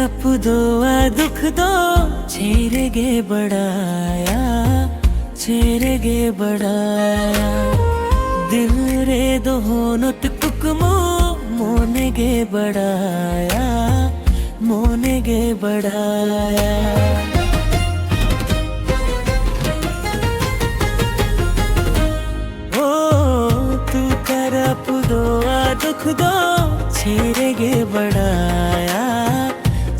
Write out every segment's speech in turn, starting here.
ತಪ್ಪುದೋ ದುಃಖದೋ छेरेगे बड़ाया छेरेगे बड़ाया दिल रे दोनों कुकमो मोनेगे बड़ाया मोनेगे बड़ाया ओ तू तरपुदो दुःखदो छेरेगे बड़ाया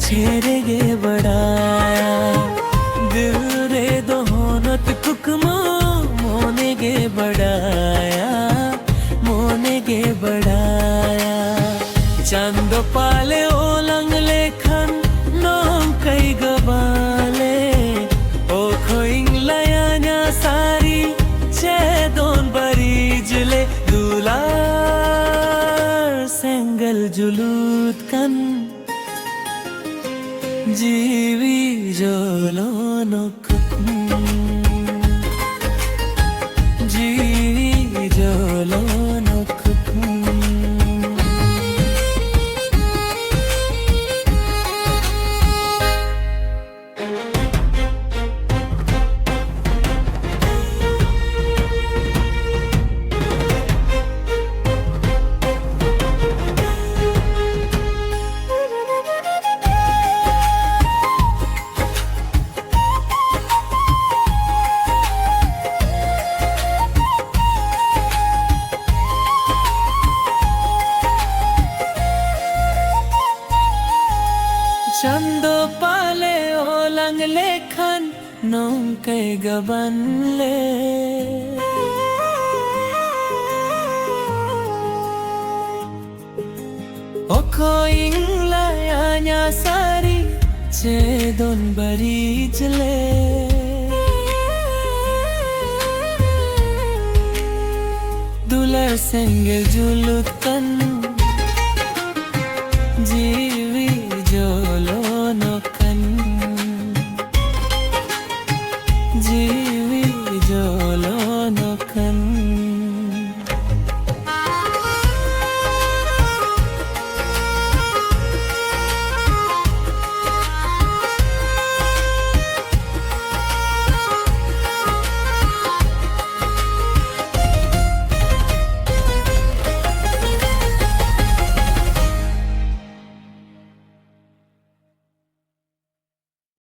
छेरेगे बड़ाया दिल रे दोनों कुकमो मोनेगे बड़ाया मोनेगे बड़ाया चंदो पाले ओलंग लेखन नोम कई गबाले ओ खोइंग लयान्या सारी चे दोन बरीजले दुलार सेंगल जुलूत कन जीवी जोलोनो जीवी जोलोनो चंदो पाले ओलंग लेखन नोम के गबन ले ओ खोइंग लयान्या सारी चे दोन बरीजले दुलर सेंगल जुलूत कन जीवी जोलोनो कन जी